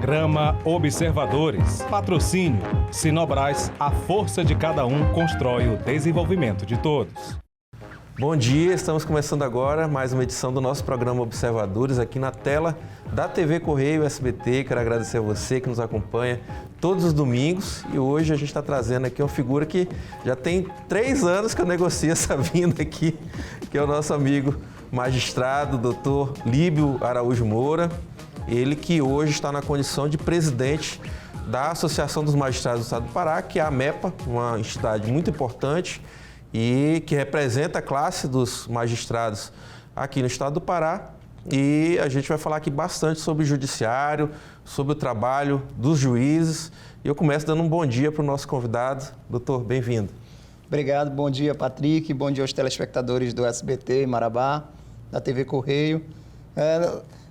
Programa Observadores. Patrocínio. Sinobras, a força de cada um constrói o desenvolvimento de todos. Bom dia, estamos começando agora mais uma edição do nosso programa Observadores aqui na tela da TV Correio SBT. Quero agradecer a você que nos acompanha todos os domingos e hoje a gente está trazendo aqui uma figura que já tem 3 anos que eu negocio essa vinda aqui, que é o nosso amigo magistrado, doutor Líbio Araújo Moura. Ele que hoje está na condição de presidente da Associação dos Magistrados do Estado do Pará, que é a AMEPA, uma entidade muito importante e que representa a classe dos magistrados aqui no Estado do Pará. E a gente vai falar aqui bastante sobre o judiciário, sobre o trabalho dos juízes. E eu começo dando um bom dia para o nosso convidado. Doutor, bem-vindo. Obrigado, bom dia, Patrick, bom dia aos telespectadores do SBT em Marabá, da TV Correio.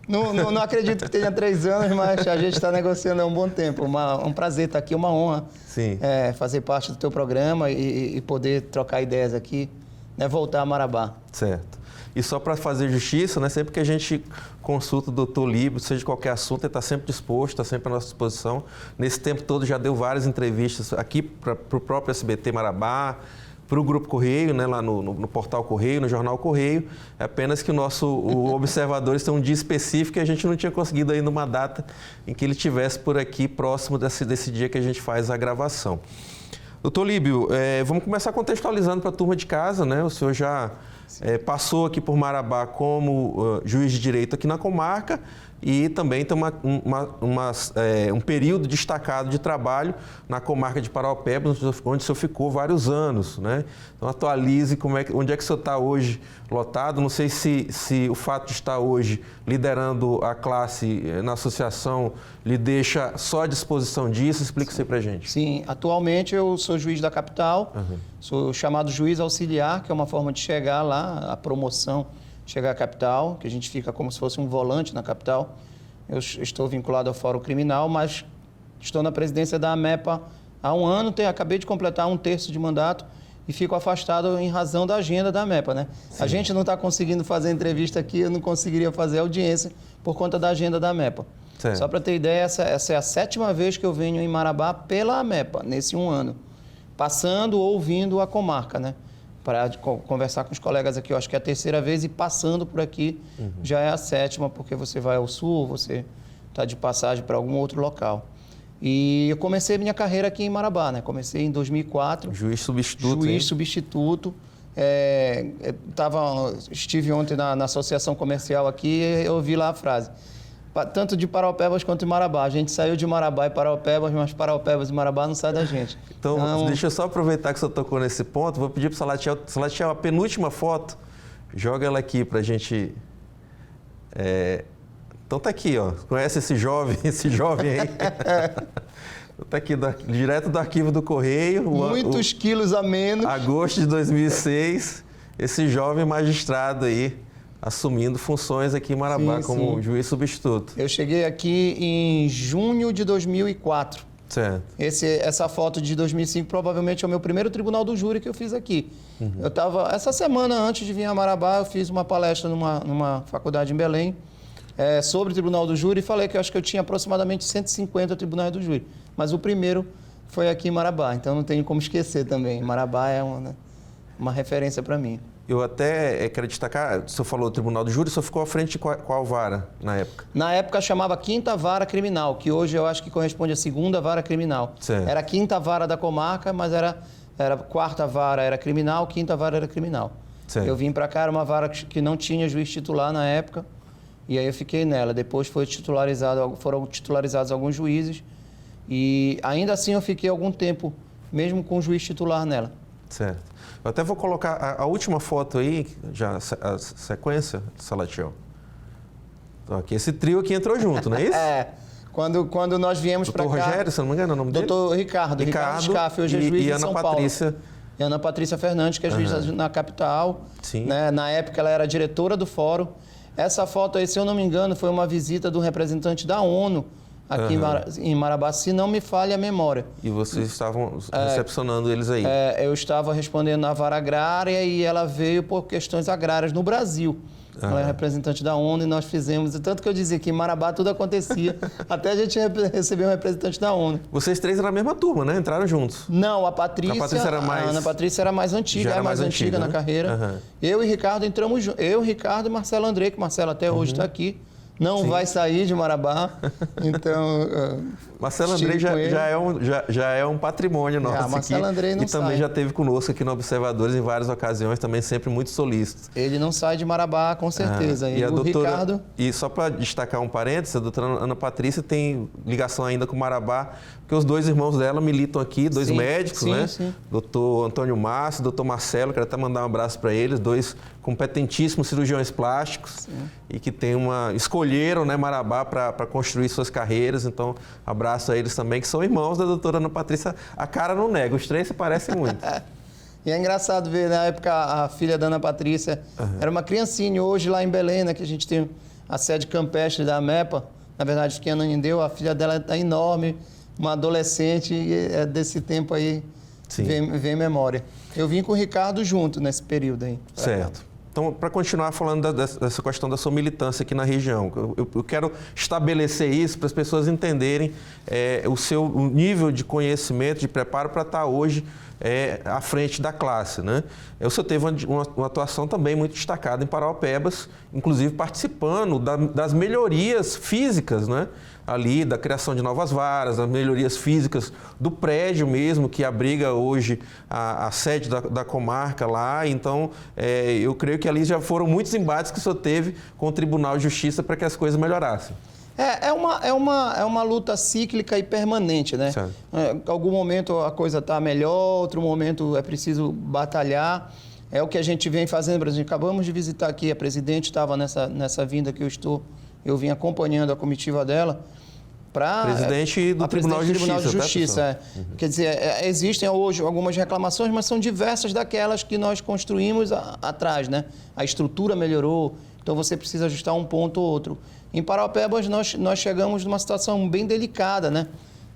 Não acredito que tenha 3 anos, mas a gente está negociando há um bom tempo. Um prazer estar aqui, uma honra. Sim. Fazer parte do teu programa e poder trocar ideias aqui, né, voltar a Marabá. Certo. E só para fazer justiça, né, sempre que a gente consulta o doutor Líbio, seja de qualquer assunto, ele está sempre disposto, está sempre à nossa disposição. Nesse tempo todo já deu várias entrevistas aqui para o próprio SBT Marabá, para o Grupo Correio, né, lá no Portal Correio, no Jornal Correio. É apenas que o Observadores tem um dia específico e a gente não tinha conseguido ainda uma data em que ele estivesse por aqui, próximo desse dia que a gente faz a gravação. Doutor Líbio, vamos começar contextualizando para a turma de casa, né? O senhor já passou aqui por Marabá como juiz de direito aqui na comarca e também tem um período destacado de trabalho na comarca de Paraopebas, onde o senhor ficou vários anos, né? Então atualize onde é que o senhor está hoje lotado. Não sei se o fato de estar hoje liderando a classe na associação lhe deixa só à disposição disso. Explica isso aí pra gente. Sim, atualmente eu sou juiz da capital, sou chamado juiz auxiliar, que é uma forma de chegar lá, a promoção, chegar à capital, que a gente fica como se fosse um volante na capital. Eu estou vinculado ao Fórum Criminal, mas estou na presidência da AMEPA há 1 ano, acabei de completar 1/3 de mandato e fico afastado em razão da agenda da AMEPA, né? Sim. A gente não está conseguindo fazer entrevista aqui, eu não conseguiria fazer audiência por conta da agenda da AMEPA. Certo. Só para ter ideia, essa é a 7ª vez que eu venho em Marabá pela AMEPA, nesse 1 ano, passando ou ouvindo a comarca, né? Para conversar com os colegas aqui, eu acho que é a 3ª vez, e passando por aqui já é a 7ª, porque você vai ao sul, você está de passagem para algum outro local. E eu comecei minha carreira aqui em Marabá, né? Comecei em 2004. Juiz substituto. Juiz substituto. Estive ontem na associação comercial aqui e eu ouvi lá a frase. Tanto de Paraopebas quanto de Marabá. A gente saiu de Marabá e Paraopebas, mas Paraopebas e Marabá não sai da gente. Então, deixa eu só aproveitar que você tocou nesse ponto. Vou pedir para o Salatiel a penúltima foto. Joga ela aqui para a gente... Então tá aqui, ó. Conhece esse jovem aí? Tá aqui, direto do arquivo do Correio. Muitos quilos a menos. Agosto de 2006. Esse jovem magistrado aí, assumindo funções aqui em Marabá como juiz substituto. Eu cheguei aqui em junho de 2004. Certo. Essa foto de 2005 provavelmente é o meu primeiro tribunal do júri que eu fiz aqui. Eu estava, essa semana antes de vir a Marabá, eu fiz uma palestra numa faculdade em Belém sobre o tribunal do júri e falei que eu acho que eu tinha aproximadamente 150 tribunais do júri. Mas o primeiro foi aqui em Marabá, então não tenho como esquecer também. Marabá é uma referência para mim. Eu até quero destacar, o senhor falou do Tribunal do Júri, o senhor ficou à frente de qual vara na época? Na época chamava 5ª Vara Criminal, que hoje eu acho que corresponde à 2ª Vara Criminal. Certo. Era a 5ª Vara da comarca, mas era 4ª Vara era criminal, 5ª Vara era criminal. Certo. Eu vim para cá, era uma vara que não tinha juiz titular na época, e aí eu fiquei nela. Depois foram titularizados alguns juízes, e ainda assim eu fiquei algum tempo, mesmo com o juiz titular nela. Certo. Eu até vou colocar a última foto aí, já a sequência, Salatiel. Então, aqui, esse trio aqui entrou junto, não é isso? Quando nós viemos para cá... Doutor Rogério, se não me engano, é o nome dele? Doutor Ricardo Scaff, hoje é juiz em São Paulo. E Ana Patrícia Fernandes, que é juiz na capital. Sim. Né? Na época, ela era diretora do fórum. Essa foto aí, se eu não me engano, foi uma visita do representante da ONU aqui em Marabá, se não me falha a memória. E vocês estavam recepcionando eles aí? Eu estava respondendo na vara agrária e ela veio por questões agrárias no Brasil. Ela é representante da ONU e nós fizemos, tanto que eu dizia que em Marabá tudo acontecia, até a gente receber um representante da ONU. Vocês três eram a mesma turma, né? Entraram juntos. Não, a Patrícia era mais... A Ana Patrícia era mais antiga, é mais antiga na carreira. Eu e Ricardo entramos juntos. Eu, Ricardo e Marcelo André, que Marcelo até hoje está aqui. Não vai sair de Marabá, então... Marcelo André já é um patrimônio nosso Marcelo aqui. André não e também já esteve conosco aqui no Observadores em várias ocasiões, também sempre muito solícito. Ele não sai de Marabá, com certeza. E a doutora, Ricardo... E só para destacar um parênteses, a doutora Ana Patrícia tem ligação ainda com Marabá, porque os dois irmãos dela militam aqui, dois médicos, né? Sim. Doutor Antônio Márcio, doutor Marcelo, quero até mandar um abraço para eles, dois competentíssimos cirurgiões plásticos e que escolheram, né, Marabá para construir suas carreiras, então abraço a eles também, que são irmãos da doutora Ana Patrícia. A cara não nega, os três se parecem muito. E é engraçado ver, na época, a filha da Ana Patrícia era uma criancinha, hoje lá em Belém, né, que a gente tem a sede campestre da AMEPA, na verdade, que a Ananindeu, a filha dela está enorme, uma adolescente, e é desse tempo aí, vem memória. Eu vim com o Ricardo junto nesse período aí. Certo. Então, para continuar falando dessa questão da sua militância aqui na região, eu quero estabelecer isso para as pessoas entenderem o nível de conhecimento, de preparo para estar hoje à frente da classe, né? O senhor teve uma atuação também muito destacada em Parauapebas, inclusive participando das melhorias físicas, né? Ali, da criação de novas varas, das melhorias físicas do prédio mesmo, que abriga hoje a sede da comarca lá. Então, eu creio que ali já foram muitos embates que o senhor teve com o Tribunal de Justiça para que as coisas melhorassem. É uma luta cíclica e permanente, né? Em algum momento a coisa está melhor, outro momento é preciso batalhar. É o que a gente vem fazendo, por exemplo. Acabamos de visitar aqui, a presidente estava nessa vinda que eu vim acompanhando a comitiva dela. Presidente do Tribunal de Justiça. Tá, Quer dizer, existem hoje algumas reclamações, mas são diversas daquelas que nós construímos atrás, né? A estrutura melhorou, então você precisa ajustar um ponto ou outro. Em Parauapebas, nós chegamos numa situação bem delicada, né?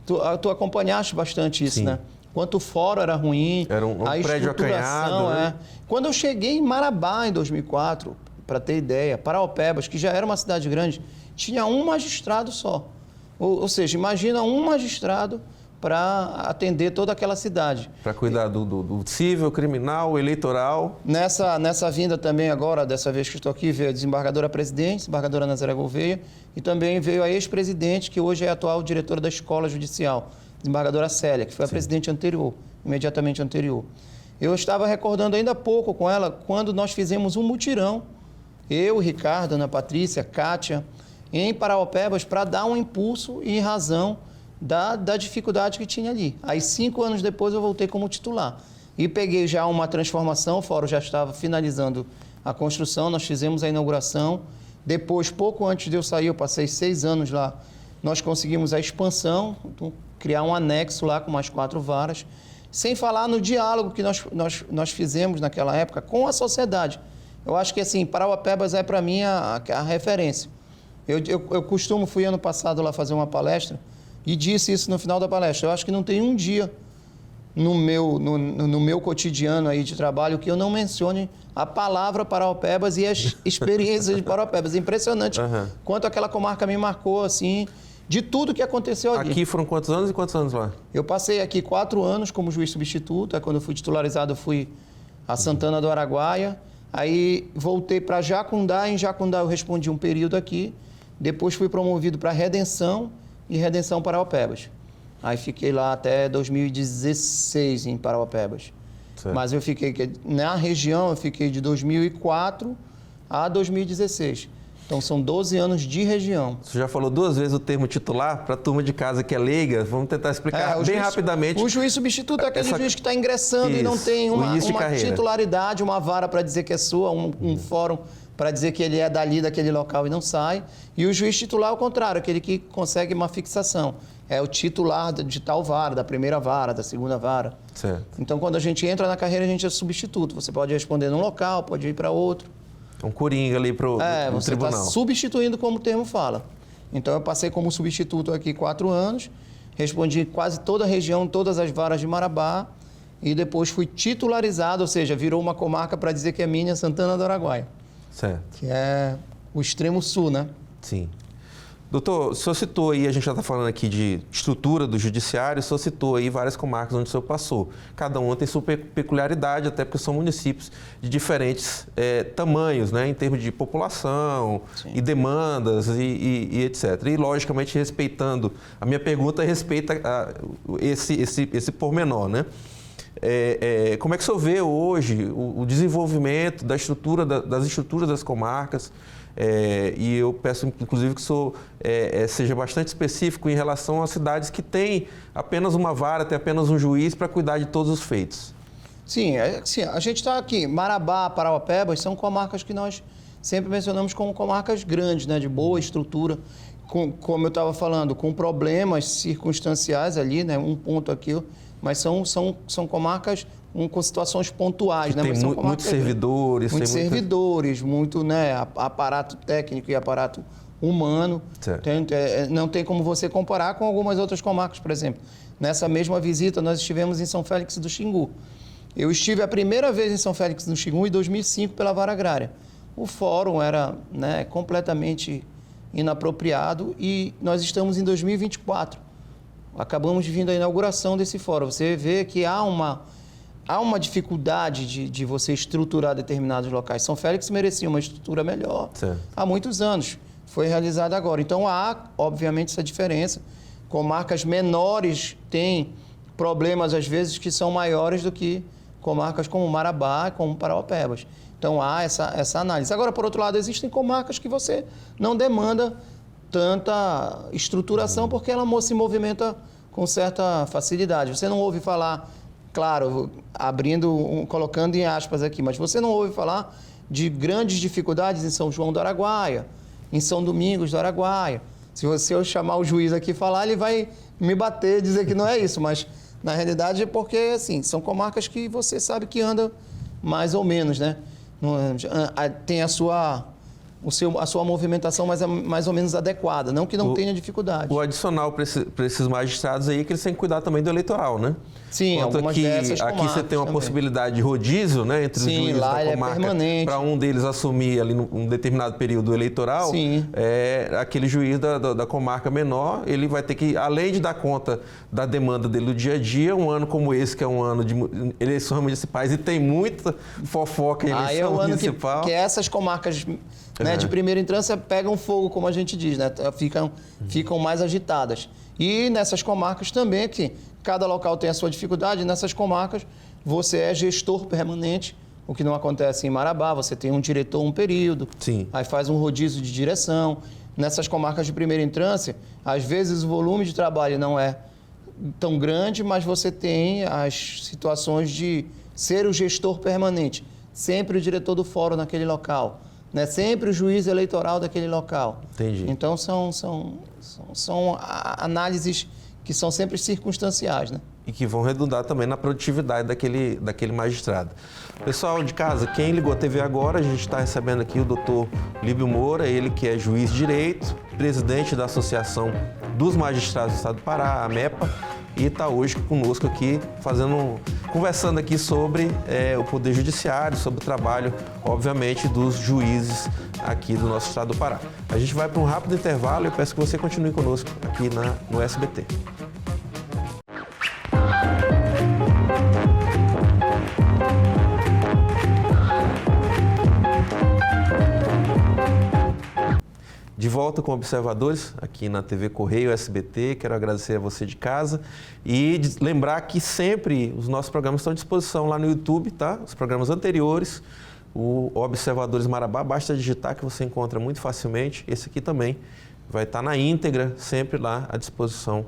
Tu acompanhaste bastante isso, né? Quanto o fórum era ruim, era um prédio acanhado, né? Quando eu cheguei em Marabá, em 2004, para ter ideia, Parauapebas, que já era uma cidade grande, tinha um magistrado só. Ou seja, imagina um magistrado para atender toda aquela cidade. Para cuidar do civil, criminal, eleitoral. Nessa vinda também agora, dessa vez que estou aqui, veio a desembargadora presidente, desembargadora Nazaré Gouveia, e também veio a ex-presidente, que hoje é a atual diretora da Escola Judicial, desembargadora Célia, que foi a presidente anterior, imediatamente anterior. Eu estava recordando ainda há pouco com ela, quando nós fizemos um mutirão, eu, Ricardo, Ana Patrícia, Kátia, em Parauapebas, para dar um impulso e razão da dificuldade que tinha ali. Aí, 5 anos depois, eu voltei como titular. E peguei já uma transformação, o fórum já estava finalizando a construção, nós fizemos a inauguração. Depois, pouco antes de eu sair, eu passei 6 anos lá, nós conseguimos a expansão, então, criar um anexo lá com mais 4 varas, sem falar no diálogo que nós fizemos naquela época com a sociedade. Eu acho que, assim, Parauapebas é, para mim, a referência. Eu fui ano passado lá fazer uma palestra e disse isso no final da palestra. Eu acho que não tem um dia no meu cotidiano aí de trabalho que eu não mencione a palavra Parauapebas e as experiências de Parauapebas. É impressionante quanto aquela comarca me marcou, assim, de tudo que aconteceu ali. Aqui foram quantos anos e quantos anos lá? Eu passei aqui 4 anos como juiz substituto. Quando eu fui titularizado, eu fui a Santana do Araguaia. Aí voltei para Jacundá. Em Jacundá eu respondi um período aqui. Depois fui promovido para Redenção e Redenção Parauapebas. Aí fiquei lá até 2016 em Parauapebas. Certo. Mas eu fiquei, na região, eu fiquei de 2004 a 2016. Então são 12 anos de região. Você já falou 2 vezes o termo titular para a turma de casa que é leiga. Vamos tentar explicar bem rapidamente. O juiz substituto é aquele juiz que está ingressando e não tem uma titularidade, uma vara para dizer que é sua, um fórum para dizer que ele é dali, daquele local e não sai. E o juiz titular, ao contrário, aquele que consegue uma fixação. É o titular de tal vara, da primeira vara, da segunda vara. Certo. Então, quando a gente entra na carreira, a gente é substituto. Você pode responder num local, pode ir para outro. Um coringa ali para o tribunal. Você está substituindo, como o termo fala. Então, eu passei como substituto aqui 4 anos, respondi quase toda a região, todas as varas de Marabá, e depois fui titularizado, ou seja, virou uma comarca para dizer que é minha, Santana do Araguaia. Certo. que é o extremo sul, né? Sim. Doutor, o senhor citou aí, a gente já está falando aqui de estrutura do judiciário, o senhor citou aí várias comarcas onde o senhor passou. Cada uma tem sua peculiaridade, até porque são municípios de diferentes tamanhos, né, em termos de população, sim, e demandas e etc. E, logicamente, respeitando, a minha pergunta respeita esse pormenor, né? Como é que o senhor vê hoje o desenvolvimento da estrutura, das estruturas das comarcas? E eu peço, inclusive, que o senhor seja bastante específico em relação às cidades que têm apenas uma vara, tem apenas um juiz para cuidar de todos os feitos. Sim, a gente está aqui, Marabá, Parauapebas, são comarcas que nós sempre mencionamos como comarcas grandes, né, de boa estrutura, como eu estava falando, com problemas circunstanciais ali, né, um ponto aqui, mas são comarcas com situações pontuais, né? Tem muitos servidores. Muitos servidores, muito, né, aparato técnico e aparato humano. Não tem como você comparar com algumas outras comarcas, por exemplo. Nessa mesma visita, nós estivemos em São Félix do Xingu. Eu estive a primeira vez em São Félix do Xingu em 2005 pela Vara Agrária. O fórum era, né, completamente inapropriado e nós estamos em 2024. Acabamos de vir da inauguração desse fórum. Você vê que há uma dificuldade de você estruturar determinados locais. São Félix merecia uma estrutura melhor há muitos anos. Foi realizada agora. Então, há, obviamente, essa diferença. Comarcas menores têm problemas, às vezes, que são maiores do que comarcas como Marabá, como Parauapebas. Então, há essa análise. Agora, por outro lado, existem comarcas que você não demanda tanta estruturação porque ela se movimenta com certa facilidade. Você não ouve falar, claro, colocando em aspas aqui, mas você não ouve falar de grandes dificuldades em São João do Araguaia, em São Domingos do Araguaia. Se eu chamar o juiz aqui e falar, ele vai me bater, dizer que não é isso, mas na realidade é porque, assim, são comarcas que você sabe que anda mais ou menos, né? Tem a sua movimentação mais ou menos adequada, não que não tenha dificuldade. O adicional para esses magistrados aí é que eles têm que cuidar também do eleitoral, né? Sim, algumas dessas aqui você tem uma também. possibilidade de rodízio, né, entre os juízes lá da comarca, para um deles assumir ali num determinado período eleitoral. Sim. Aquele juiz da comarca menor, ele vai ter que, além de dar conta da demanda dele do dia a dia, um ano como esse, que é um ano de eleições municipais e tem muita fofoca em eleição municipal. Que essas comarcas, né, de primeira instância pegam fogo, como a gente diz, né? Ficam mais agitadas. E nessas comarcas também, que cada local tem a sua dificuldade, nessas comarcas você é gestor permanente, o que não acontece em Marabá, você tem um diretor um período, sim, aí faz um rodízio de direção. Nessas comarcas de primeira instância, às vezes o volume de trabalho não é tão grande, mas você tem as situações de ser o gestor permanente, sempre o diretor do fórum naquele local, né? Sempre o juiz eleitoral daquele local. Entendi. Então, são análises que são sempre circunstanciais, né? E que vão redundar também na produtividade daquele magistrado. Pessoal de casa, quem ligou a TV agora, a gente está recebendo aqui o doutor Líbio Moura, ele que é juiz de direito, presidente da Associação dos Magistrados do Estado do Pará, a MEPA, e está hoje conosco aqui, conversando aqui sobre o Poder Judiciário, sobre o trabalho, obviamente, dos juízes aqui do nosso Estado do Pará. A gente vai para um rápido intervalo e eu peço que você continue conosco aqui no SBT. De volta com Observadores, aqui na TV Correio SBT. Quero agradecer a você de casa e lembrar que sempre os nossos programas estão à disposição lá no YouTube, tá? Os programas anteriores, o Observadores Marabá, basta digitar que você encontra muito facilmente. Esse aqui também vai estar na íntegra, sempre lá à disposição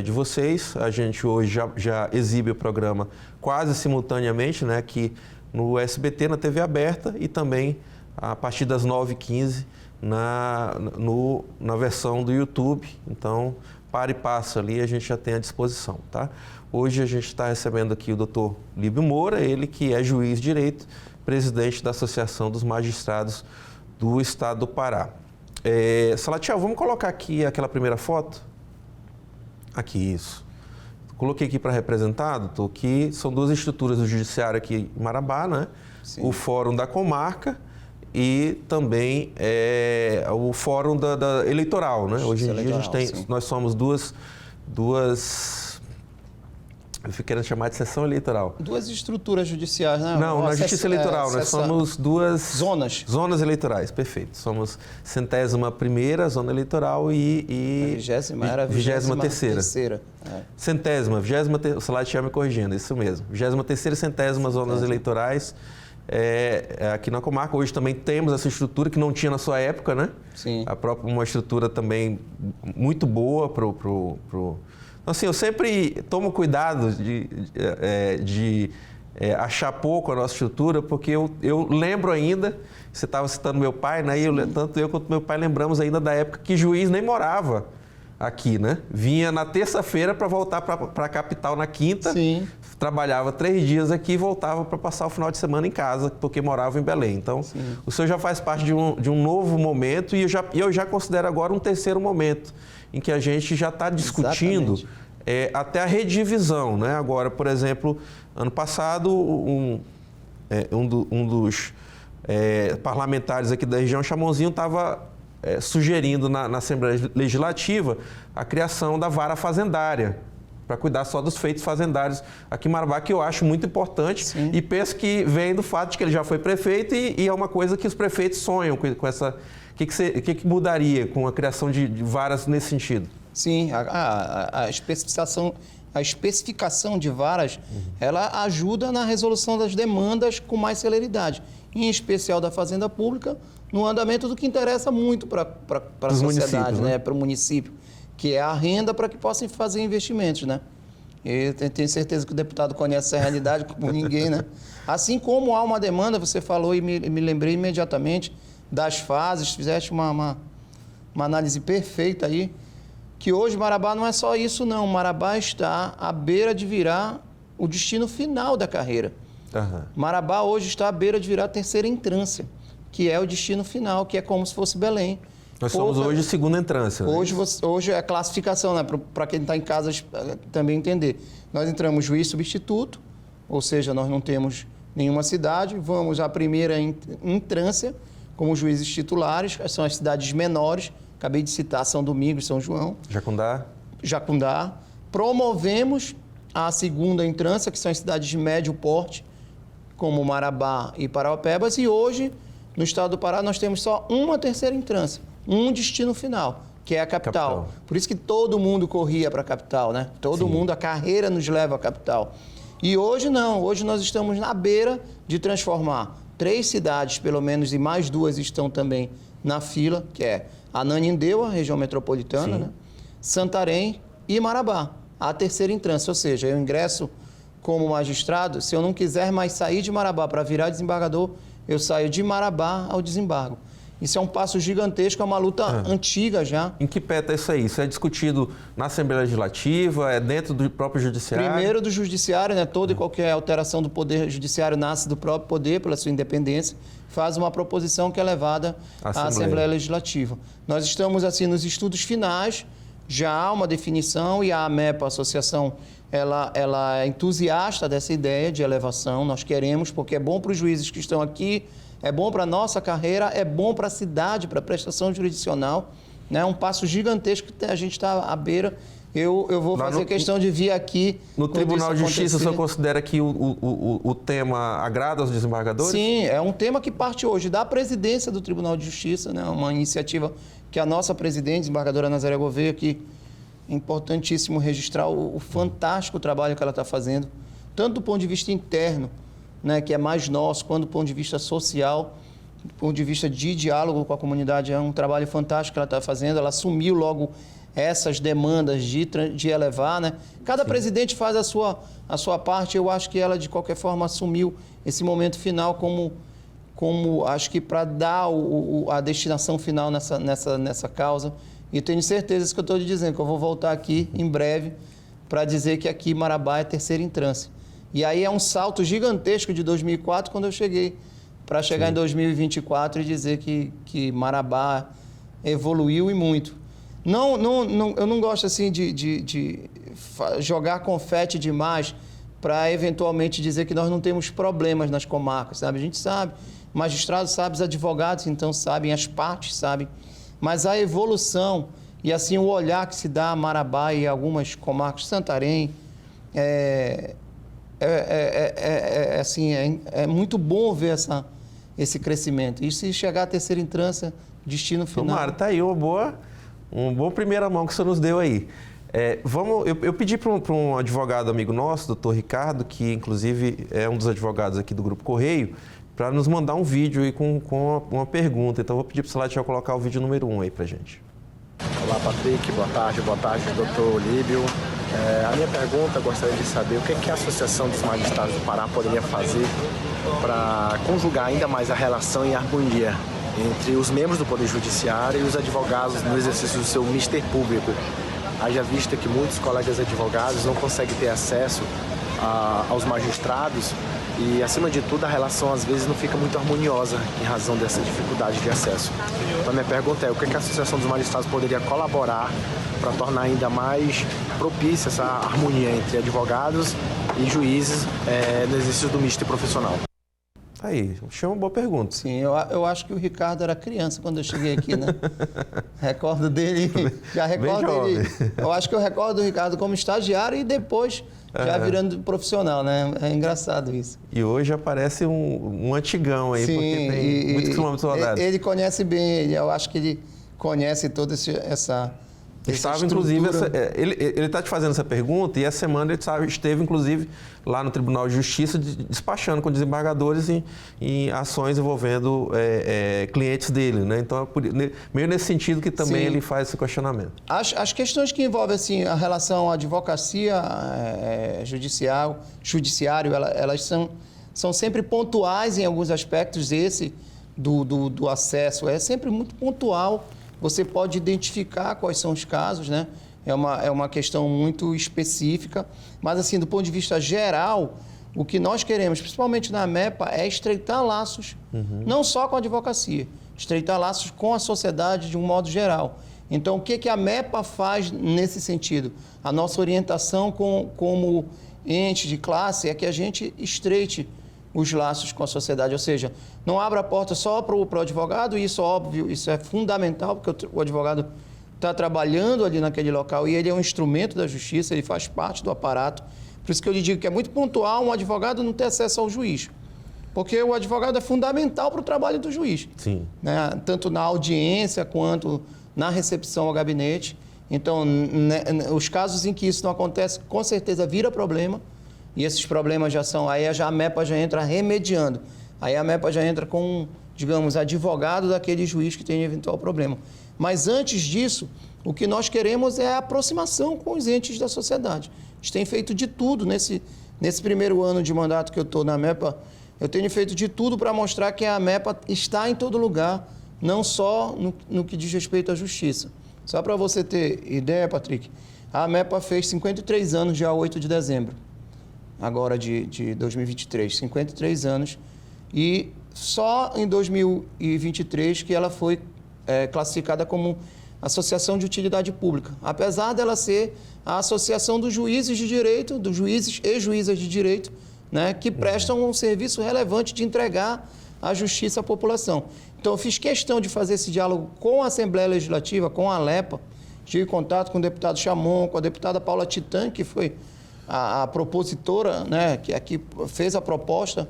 de vocês. A gente hoje já exibe o programa quase simultaneamente, né? Aqui no SBT, na TV aberta e também a partir das 9h15 na versão do YouTube. Então, para e passa ali, a gente já tem à disposição, tá? Hoje a gente está recebendo aqui o doutor Líbio Moura, ele que é juiz de direito, presidente da Associação dos Magistrados do Estado do Pará. Salatiel, vamos colocar aqui aquela primeira foto? Aqui, isso. Coloquei aqui para representar, doutor, que são duas estruturas do judiciário aqui em Marabá, né? Sim. O Fórum da Comarca e também o fórum da eleitoral, né? Hoje em dia nós somos duas eu fico querendo chamar de sessão eleitoral. Duas estruturas judiciais, né? Não, na Justiça Eleitoral. Nós somos duas... Zonas eleitorais, perfeito. Somos 101ª Zona Eleitoral e... A 23ª. Centésima, 20ª, o slide já me corrigindo, isso mesmo. 23ª, centésima Zonas Eleitorais aqui na comarca. Hoje também temos essa estrutura que não tinha na sua época, né? Sim. Uma estrutura também muito boa Assim, eu sempre tomo cuidado de achar pouco a nossa estrutura, porque eu lembro ainda, você estava citando meu pai, né? Tanto eu quanto meu pai lembramos ainda da época que juiz nem morava aqui, né? Vinha na terça-feira para voltar para a capital na quinta, Sim. Trabalhava 3 dias aqui e voltava para passar o final de semana em casa, porque morava em Belém. Então, sim, o senhor já faz parte de um novo momento e eu já considero agora um terceiro momento, em que a gente já está discutindo até a redivisão, né? Agora, por exemplo, ano passado, um dos parlamentares aqui da região, Chamonzinho, estava sugerindo na Assembleia Legislativa a criação da vara fazendária, para cuidar só dos feitos fazendários aqui em Marabá, que eu acho muito importante. Sim. E penso que vem do fato de que ele já foi prefeito e é uma coisa que os prefeitos sonham com essa... O que mudaria com a criação de varas nesse sentido? Sim, a especificação de varas, ela ajuda na resolução das demandas com mais celeridade, em especial da Fazenda Pública, no andamento do que interessa muito para a sociedade, né? Para o município, que é a renda para que possam fazer investimentos, né? E tenho certeza que o deputado conhece essa realidade como ninguém, né? Assim como há uma demanda, você falou e me lembrei imediatamente das fases, fizeste uma análise perfeita aí, que hoje Marabá não é só isso, não. Marabá está à beira de virar o destino final da carreira. Uhum. Marabá hoje está à beira de virar a terceira entrância, que é o destino final, que é como se fosse Belém. Nós somos hoje segunda entrância. Hoje é a classificação, né? Para quem está em casa também entender. Nós entramos juiz substituto, ou seja, nós não temos nenhuma cidade. Vamos à primeira entrância, como juízes titulares, que são as cidades menores. Acabei de citar São Domingos, São João. Jacundá. Promovemos a segunda entrância, que são as cidades de médio porte, como Marabá e Parauapebas. E hoje, no estado do Pará, nós temos só uma terceira entrância, um destino final, que é a capital. Por isso que todo mundo corria para a capital, né? Todo mundo, a carreira nos leva à capital. E hoje não, hoje nós estamos na beira de transformar 3 cidades, pelo menos, e mais 2 estão também na fila, que é Ananindeua, região metropolitana, né? Santarém e Marabá, a terceira entrância. Ou seja, eu ingresso como magistrado, se eu não quiser mais sair de Marabá para virar desembargador, eu saio de Marabá ao desembargo. Isso é um passo gigantesco, é uma luta antiga já. Em que pé está isso aí? Isso é discutido na Assembleia Legislativa, é dentro do próprio Judiciário? Primeiro do Judiciário, né? Toda e qualquer alteração do Poder Judiciário nasce do próprio Poder, pela sua independência, faz uma proposição que é levada à Assembleia Legislativa. Nós estamos, assim, nos estudos finais, já há uma definição e a AMEPA, a associação, ela é entusiasta dessa ideia de elevação. Nós queremos, porque é bom para os juízes que estão aqui, é bom para a nossa carreira, é bom para a cidade, para a prestação jurisdicional. É um passo gigantesco que a gente está à beira. Eu vou fazer questão de vir aqui... No Tribunal de Justiça, o senhor considera que o tema agrada aos desembargadores? Sim, é um tema que parte hoje da presidência do Tribunal de Justiça, né? Uma iniciativa que a nossa presidente, desembargadora Nazaré Gouveia, que é importantíssimo registrar o fantástico trabalho que ela está fazendo, tanto do ponto de vista interno, né, que é mais nosso, quanto do ponto de vista social, do ponto de vista de diálogo com a comunidade. É um trabalho fantástico que ela está fazendo. Ela assumiu logo essas demandas de elevar, né? Cada presidente faz a sua parte. Eu acho que ela, de qualquer forma, assumiu esse momento final como acho que para dar a destinação final nessa causa. E tenho certeza, isso que eu estou lhe dizendo, que eu vou voltar aqui em breve para dizer que aqui Marabá é terceira entrância. E aí é um salto gigantesco de 2004, quando eu cheguei, para chegar em 2024 e dizer que Marabá evoluiu e muito. Eu não gosto assim de jogar confete demais para eventualmente dizer que nós não temos problemas nas comarcas, sabe? A gente sabe magistrados sabem, os advogados então sabem, as partes sabem, mas a evolução e assim o olhar que se dá a Marabá e algumas comarcas, Santarém, é muito bom ver esse crescimento. E se chegar à terceira instância, destino final. Tomara, tá aí uma boa primeira mão que o senhor nos deu aí. Eu pedi para um advogado amigo nosso, doutor Ricardo, que inclusive é um dos advogados aqui do Grupo Correio, para nos mandar um vídeo aí com uma pergunta. Então, eu vou pedir para o Salatiel colocar o vídeo número 1 aí para gente. Olá, Patrick. Boa tarde, doutor Olíbio. A minha pergunta, eu gostaria de saber o que a Associação dos Magistrados do Pará poderia fazer para conjugar ainda mais a relação e a harmonia entre os membros do Poder Judiciário e os advogados no exercício do seu ministério público. Haja vista que muitos colegas advogados não conseguem ter acesso aos magistrados e, acima de tudo, a relação às vezes não fica muito harmoniosa em razão dessa dificuldade de acesso. Então, a minha pergunta é o que a Associação dos Magistrados poderia colaborar para tornar ainda mais propícia essa harmonia entre advogados e juízes no exercício do ministério profissional. Aí, achei uma boa pergunta. Sim, eu acho que o Ricardo era criança quando eu cheguei aqui, né? Recordo dele, já recordo dele. Eu acho que eu recordo do Ricardo como estagiário e depois já virando profissional, né? É engraçado isso. E hoje aparece um antigão aí, sim, porque tem muitos quilômetros rodados. Ele conhece bem, eu acho que ele conhece toda essa Estava, inclusive, ele está te fazendo essa pergunta e essa semana ele esteve, inclusive, lá no Tribunal de Justiça despachando com desembargadores em ações envolvendo clientes dele, né? Então, meio nesse sentido que também ele faz esse questionamento. As questões que envolvem assim, a relação à advocacia, judiciário, elas são sempre pontuais em alguns aspectos. Esse do acesso é sempre muito pontual. Você pode identificar quais são os casos, né? É uma questão muito específica, mas assim, do ponto de vista geral, o que nós queremos, principalmente na MEPA, é estreitar laços, não só com a advocacia, estreitar laços com a sociedade de um modo geral. Então, o que a MEPA faz nesse sentido? A nossa orientação como ente de classe é que a gente estreite os laços com a sociedade, ou seja, não abra a porta só para o advogado, e isso é óbvio, isso é fundamental, porque o advogado está trabalhando ali naquele local e ele é um instrumento da justiça, ele faz parte do aparato. Por isso que eu lhe digo que é muito pontual um advogado não ter acesso ao juiz, porque o advogado é fundamental para o trabalho do juiz. Sim. Né? Tanto na audiência quanto na recepção ao gabinete. Então, os casos em que isso não acontece, com certeza vira problema. E esses problemas já são... Aí a MEPA já entra remediando. Aí a MEPA já entra com, digamos, advogado daquele juiz que tem eventual problema. Mas antes disso, o que nós queremos é a aproximação com os entes da sociedade. A gente tem feito de tudo. Nesse primeiro ano de mandato que eu estou na MEPA, eu tenho feito de tudo para mostrar que a MEPA está em todo lugar, não só no que diz respeito à justiça. Só para você ter ideia, Patrick, a MEPA fez 53 anos, dia 8 de dezembro. Agora de 2023, 53 anos, e só em 2023 que ela foi classificada como Associação de Utilidade Pública, apesar dela ser a associação dos juízes de direito, dos juízes e juízas de direito, né, que prestam um serviço relevante de entregar a justiça à população. Então, eu fiz questão de fazer esse diálogo com a Assembleia Legislativa, com a ALEPA, tive contato com o deputado Chamon, com a deputada Paula Titã, que foi a propositora, né, que aqui fez a proposta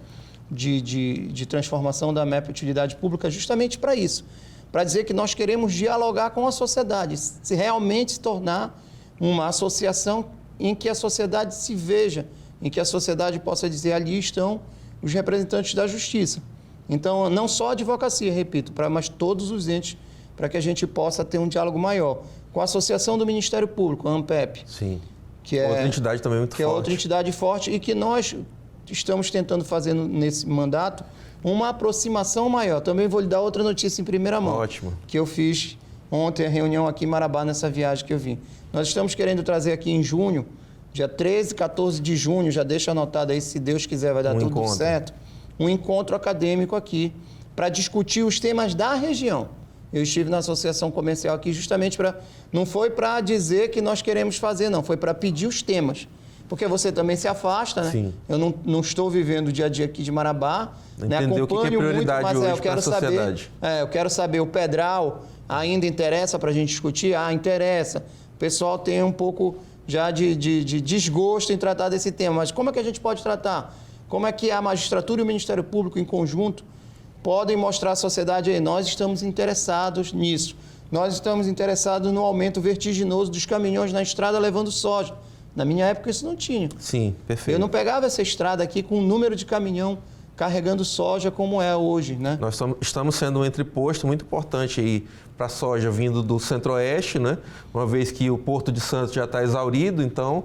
de transformação da MEPA Utilidade Pública justamente para isso, para dizer que nós queremos dialogar com a sociedade, se realmente se tornar uma associação em que a sociedade se veja, em que a sociedade possa dizer ali estão os representantes da justiça. Então, não só a advocacia, repito, mas todos os entes, para que a gente possa ter um diálogo maior. Com a Associação do Ministério Público, a ANPEP. Sim. Que é outra entidade também muito forte. Que é outra entidade forte e que nós estamos tentando fazer nesse mandato uma aproximação maior. Também vou lhe dar outra notícia em primeira mão. Ótimo. Que eu fiz ontem a reunião aqui em Marabá, nessa viagem que eu vim. Nós estamos querendo trazer aqui em junho, dia 13, 14 de junho, já deixa anotado aí, se Deus quiser vai dar tudo certo, um encontro acadêmico aqui para discutir os temas da região. Eu estive na associação comercial aqui justamente para... Não foi para dizer que nós queremos fazer, não. Foi para pedir os temas. porque você também se afasta, né? Sim. Eu não estou vivendo o dia a dia aqui de Marabá, né? Entender o que é Acompanho prioridade muito, mas hoje para a sociedade. eu quero saber, o Pedral ainda interessa para a gente discutir? Interessa. O pessoal tem um pouco já de desgosto em tratar desse tema, mas como é que a gente pode tratar? Como é que a magistratura e o Ministério Público em conjunto podem mostrar à sociedade aí, nós estamos interessados nisso. Nós estamos interessados no aumento vertiginoso dos caminhões na estrada levando soja. Na minha época isso não tinha. Sim, perfeito. Eu não pegava essa estrada aqui com um número de caminhão carregando soja como é hoje, né? Nós estamos sendo um entreposto muito importante aí para a soja vindo do Centro-Oeste, né? Uma vez que o Porto de Santos já está exaurido, então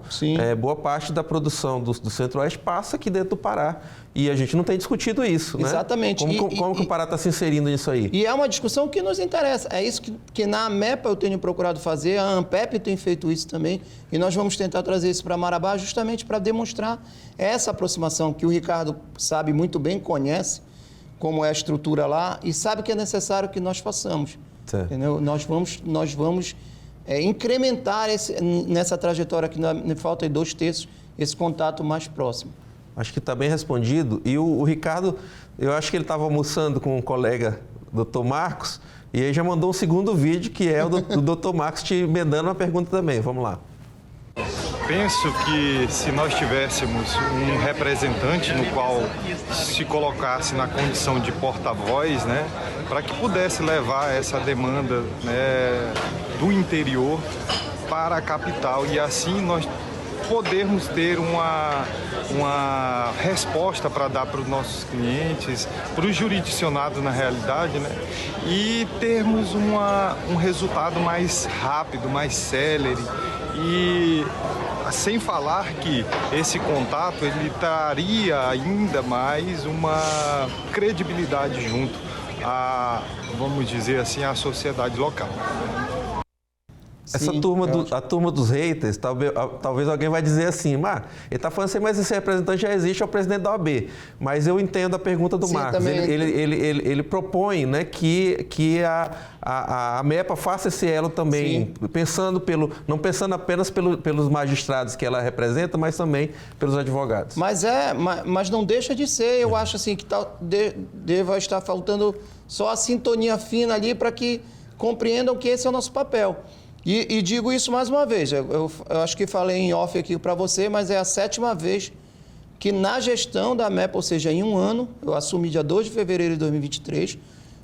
boa parte da produção do Centro-Oeste passa aqui dentro do Pará. E a gente não tem discutido isso, né? Exatamente. Como que o Pará está se inserindo nisso aí? E é uma discussão que nos interessa. É isso que na AMEPA eu tenho procurado fazer, a ANPEP tem feito isso também, e nós vamos tentar trazer isso para Marabá justamente para demonstrar essa aproximação que o Ricardo sabe muito bem, conhece como é a estrutura lá e sabe que é necessário que nós façamos. Entendeu? Nós vamos incrementar nessa trajetória que falta 2/3 esse contato mais próximo. Acho que está bem respondido. E o Ricardo, eu acho que ele estava almoçando com um colega, Dr. Marcos, e aí já mandou um segundo vídeo, que é o do Dr. Marcos te emendando uma pergunta também. Vamos lá. Penso que se nós tivéssemos um representante no qual se colocasse na condição de porta-voz, né, para que pudesse levar essa demanda, né, do interior para a capital e assim nós podermos ter uma resposta para dar para os nossos clientes, para os jurisdicionados na realidade, né? E termos um resultado mais rápido, mais célere e sem falar que esse contato ele traria ainda mais uma credibilidade junto a, vamos dizer assim, à sociedade local. Essa a turma dos haters, talvez alguém vai dizer assim, ele está falando assim, mas esse representante já existe, é o presidente da OAB. Mas eu entendo a pergunta do Marcos. Ele propõe, né, que a AMEPA faça esse elo também, não pensando apenas pelos magistrados que ela representa, mas também pelos advogados. Mas não deixa de ser, eu acho assim, que deva estar faltando só a sintonia fina ali para que compreendam que esse é o nosso papel. E digo isso mais uma vez, eu acho que falei em off aqui para você, mas é a 7ª vez que na gestão da AMEPA, ou seja, em um ano, eu assumi dia 2 de fevereiro de 2023,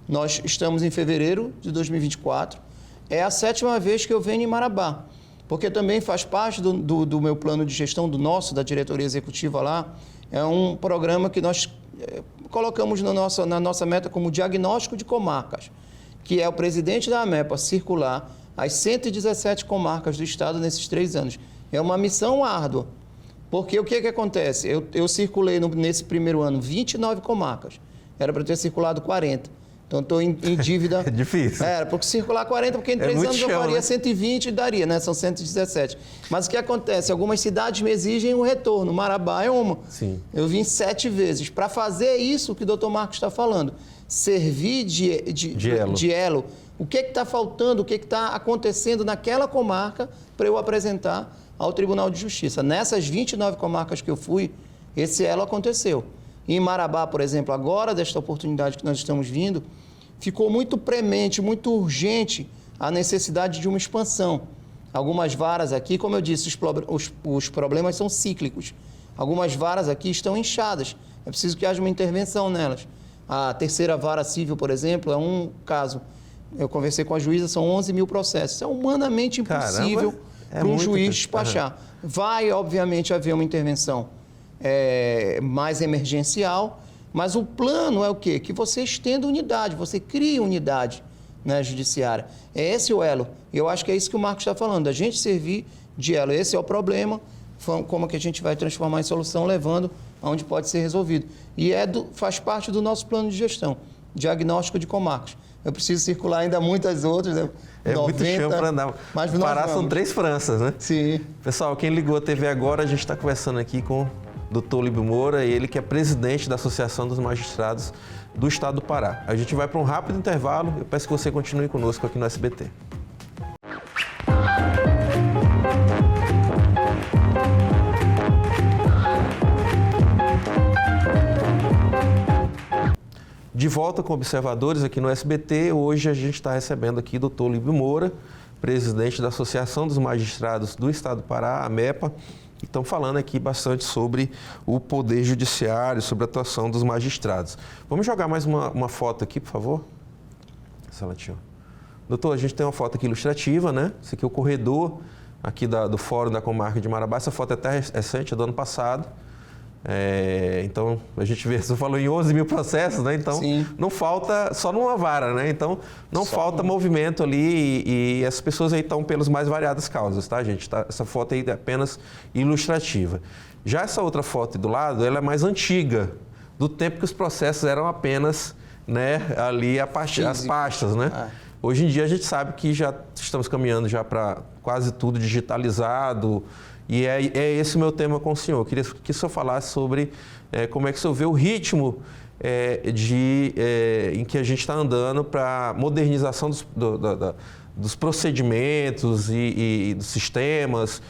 nós estamos em fevereiro de 2024, é a 7ª vez que eu venho em Marabá, porque também faz parte do meu plano de gestão, da diretoria executiva lá, é um programa que nós colocamos na nossa meta como diagnóstico de comarcas, que é o presidente da AMEPA circular as 117 comarcas do estado nesses 3 anos. É uma missão árdua, porque o que acontece? Eu circulei nesse primeiro ano 29 comarcas, era para ter circulado 40, então estou em dívida. É difícil. Era, porque circular 40, porque em 3 anos eu faria 120 e daria, né? São 117. Mas o que acontece? Algumas cidades me exigem um retorno, Marabá é uma. Sim. Eu vim 7 vezes. Para fazer isso que o doutor Marcos está falando, servir de elo. O que está faltando, o que está acontecendo naquela comarca para eu apresentar ao Tribunal de Justiça. Nessas 29 comarcas que eu fui, esse elo aconteceu. Em Marabá, por exemplo, agora desta oportunidade que nós estamos vindo, ficou muito premente, muito urgente a necessidade de uma expansão. Algumas varas aqui, como eu disse, os problemas são cíclicos. Algumas varas aqui estão inchadas, é preciso que haja uma intervenção nelas. A 3ª vara civil, por exemplo, é um caso. Eu conversei com a juíza, são 11 mil processos. É humanamente impossível para um juiz despachar. Vai, obviamente, haver uma intervenção mais emergencial, mas o plano é o quê? Que você estenda unidade, você crie unidade na judiciária. É esse o elo. Eu acho que é isso que o Marcos está falando, a gente servir de elo. Esse é o problema, como que a gente vai transformar em solução, levando aonde pode ser resolvido. E faz parte do nosso plano de gestão, diagnóstico de comarcas. Eu preciso circular ainda muitas outras, né? É 90, muito chão para andar. Mas Pará são 3 Franças, né? Sim. Pessoal, quem ligou a TV agora, a gente está conversando aqui com o Dr. Líbio Moura, ele que é presidente da Associação dos Magistrados do Estado do Pará. A gente vai para um rápido intervalo, eu peço que você continue conosco aqui no SBT. De volta com Observadores aqui no SBT, hoje a gente está recebendo aqui o doutor Líbio Moura, presidente da Associação dos Magistrados do Estado do Pará, a MEPA, e estão falando aqui bastante sobre o Poder Judiciário, sobre a atuação dos magistrados. Vamos jogar mais uma foto aqui, por favor? Essa latinha. Doutor, a gente tem uma foto aqui ilustrativa, né? Esse aqui é o corredor aqui do Fórum da Comarca de Marabá. Essa foto é até recente, é do ano passado. Então, a gente vê, você falou em 11 mil processos, né? Então, Sim. não falta, só numa vara, né? Então, não falta movimento ali e essas pessoas aí estão pelas mais variadas causas, tá, gente? Essa foto aí é apenas ilustrativa. Já essa outra foto aí do lado, ela é mais antiga, do tempo que os processos eram apenas, né, ali as pastas, né? Hoje em dia a gente sabe que já estamos caminhando já para quase tudo digitalizado. E é esse o meu tema com o senhor. Eu queria que o senhor falasse sobre como é que o senhor vê o ritmo em que a gente está andando para a modernização dos procedimentos e dos sistemas.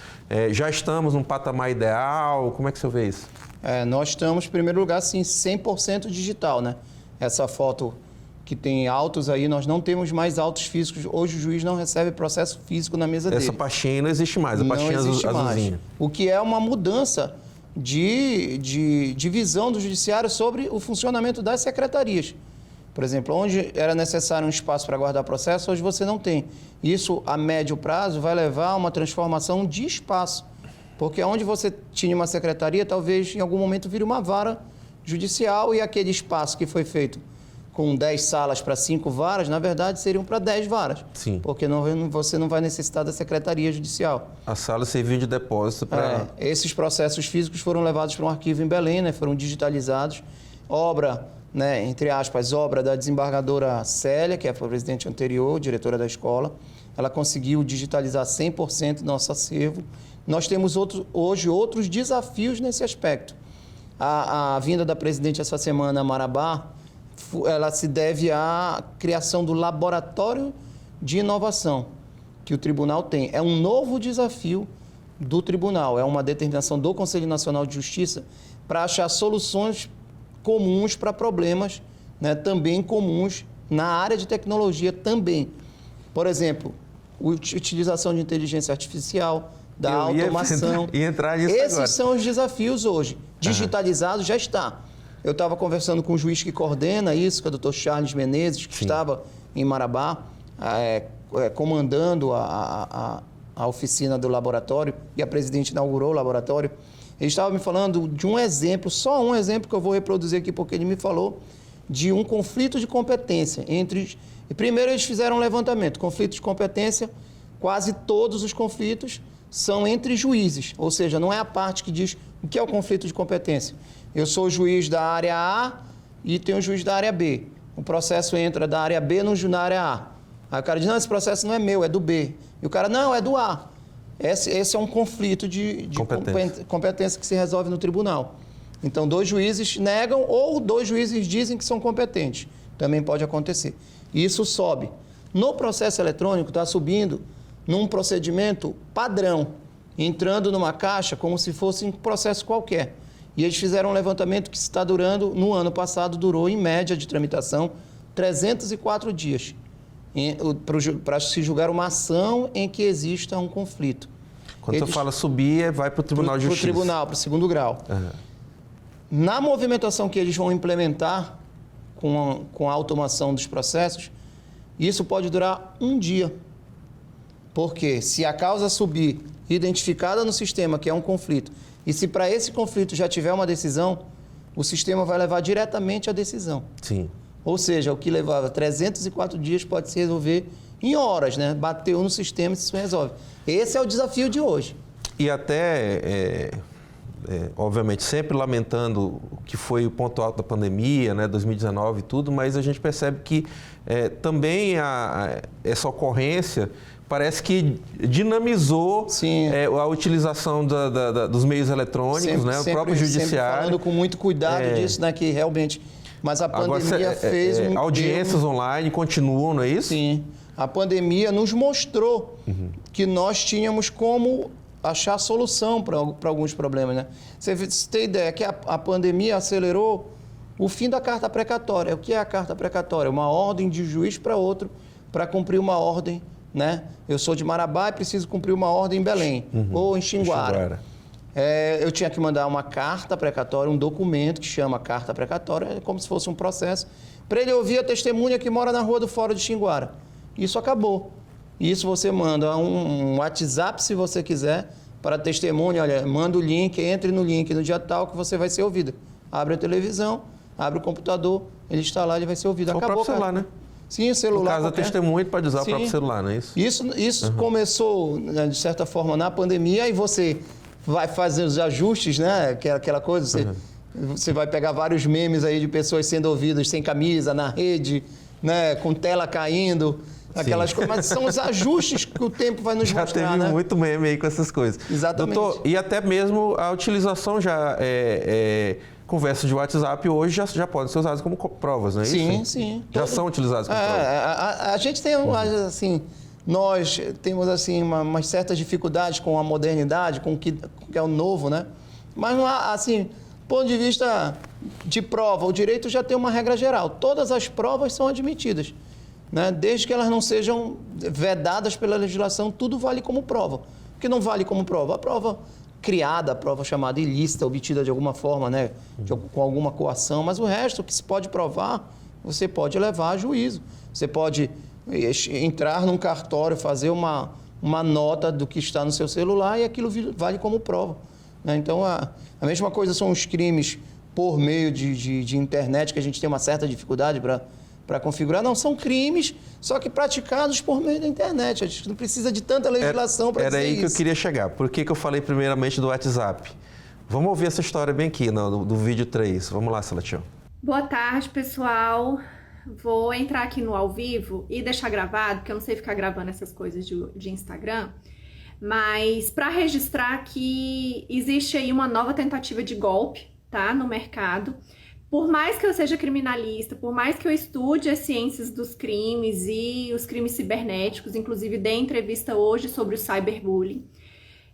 Já estamos num patamar ideal? Como é que o senhor vê isso? Nós estamos, em primeiro lugar, sim, 100% digital, né? Essa foto que tem autos aí, nós não temos mais autos físicos. Hoje o juiz não recebe processo físico na mesa dele. Essa pastinha não existe mais, a pastinha azulzinha. O que é uma mudança de visão do judiciário sobre o funcionamento das secretarias. Por exemplo, onde era necessário um espaço para guardar processo, hoje você não tem. Isso, a médio prazo, vai levar a uma transformação de espaço. Porque onde você tinha uma secretaria, talvez em algum momento vire uma vara judicial e aquele espaço que foi feito com 10 salas para 5 varas, na verdade, seriam para 10 varas. Sim. Porque você não vai necessitar da Secretaria Judicial. A sala serviu de depósito para... Esses processos físicos foram levados para um arquivo em Belém, né? Foram digitalizados. Obra, né, entre aspas, obra da desembargadora Célia, que é a presidente anterior, diretora da escola. Ela conseguiu digitalizar 100% do nosso acervo. Nós temos hoje outros desafios nesse aspecto. A vinda da presidente essa semana a Marabá, ela se deve à criação do laboratório de inovação que o tribunal tem. É um novo desafio do tribunal, é uma determinação do Conselho Nacional de Justiça para achar soluções comuns para problemas, né, também comuns na área de tecnologia também. Por exemplo, utilização de inteligência artificial, da automação. Ia entrar nisso Esses agora. são os desafios hoje. Digitalizado já está. Eu estava conversando com o juiz que coordena isso, que é o Dr. Charles Menezes, que estava em Marabá, comandando a oficina do laboratório, e a presidente inaugurou o laboratório. Ele estava me falando de um exemplo, só um exemplo que eu vou reproduzir aqui, porque ele me falou de um conflito de competência entre... Primeiro eles fizeram um levantamento, conflito de competência, quase todos os conflitos são entre juízes, ou seja, não é a parte que diz o que é o conflito de competência. Eu sou o juiz da área A e tenho o juiz da área B. O processo entra da área B na área A. Aí o cara diz, não, esse processo não é meu, é do B. E o cara, não, é do A. Esse é um conflito de competência que se resolve no tribunal. Então, 2 juízes negam ou 2 juízes dizem que são competentes. Também pode acontecer. Isso sobe. No processo eletrônico, está subindo num procedimento padrão, entrando numa caixa como se fosse um processo qualquer. E eles fizeram um levantamento que está durando, no ano passado, durou em média de tramitação 304 dias para se julgar uma ação em que exista um conflito. Quando você fala subir, vai para o Tribunal de Justiça. Para o tribunal, para o 2º grau. Uhum. Na movimentação que eles vão implementar com a automação dos processos, isso pode durar 1 dia. Porque se a causa subir identificada no sistema, que é um conflito, e se para esse conflito já tiver uma decisão, o sistema vai levar diretamente à decisão. Sim. Ou seja, o que levava 304 dias pode se resolver em horas, né? Bateu no sistema e isso resolve. Esse é o desafio de hoje. E até, obviamente, sempre lamentando o que foi o ponto alto da pandemia, né, 2019 e tudo, mas a gente percebe que também essa ocorrência parece que dinamizou a utilização dos meios eletrônicos, né? O próprio judiciário. Sempre falando com muito cuidado disso, né? Que realmente... Mas a pandemia fez... Audiências online continuam, não é isso? Sim. A pandemia nos mostrou que nós tínhamos como achar solução para alguns problemas, né? Você tem ideia que a pandemia acelerou O fim da carta precatória. O que é a carta precatória? Uma ordem de juiz para outro para cumprir uma ordem, né? Eu sou de Marabá e preciso cumprir uma ordem em Belém ou em Xinguara. Eu tinha que mandar uma carta precatória, um documento que chama carta precatória, como se fosse um processo, para ele ouvir a testemunha que mora na Rua do Fórum de Xinguara. Isso acabou. Isso você manda um WhatsApp, se você quiser, para a testemunha, olha, manda o link, entre no link no dia tal que você vai ser ouvida. Abre a televisão, abre o computador, ele está lá, ele vai ser ouvido. Ou acabou, o próprio celular, né? Sim, o celular. No caso da testemunha, ele pode usar o próprio celular, não é isso? Isso começou, né, de certa forma, na pandemia, e você vai fazer os ajustes, né? Aquela coisa, você vai pegar vários memes aí de pessoas sendo ouvidas sem camisa, na rede, né? Com tela caindo, aquelas coisas. Mas são os ajustes que o tempo vai nos mostrar, Já teve muito meme aí com essas coisas. Exatamente. Doutor, e até mesmo a utilização conversas de WhatsApp hoje já podem ser usadas como provas, não é isso? Sim. Já são utilizadas como provas. A gente tem, assim, nós temos, assim, umas certas dificuldades com a modernidade, com o que é o novo, né? Mas, não há, assim, do ponto de vista de prova, o direito já tem uma regra geral. Todas as provas são admitidas, né? Desde que elas não sejam vedadas pela legislação, tudo vale como prova. O que não vale como prova? A prova criada, a prova chamada ilícita, obtida de alguma forma, né, com alguma coação, mas o resto que se pode provar, você pode levar a juízo. Você pode entrar num cartório, fazer uma nota do que está no seu celular e aquilo vale como prova, né? Então, a mesma coisa são os crimes por meio de internet, que a gente tem uma certa dificuldade para configurar. Não, são crimes, só que praticados por meio da internet. A gente não precisa de tanta legislação para dizer isso. Era aí que eu queria chegar. Por que eu falei primeiramente do WhatsApp? Vamos ouvir essa história bem aqui, do vídeo 3. Vamos lá, Salatiel. Boa tarde, pessoal. Vou entrar aqui no ao vivo e deixar gravado, porque eu não sei ficar gravando essas coisas de Instagram, mas para registrar que existe aí uma nova tentativa de golpe, tá, no mercado. Por mais que eu seja criminalista, por mais que eu estude as ciências dos crimes e os crimes cibernéticos, inclusive dei entrevista hoje sobre o cyberbullying,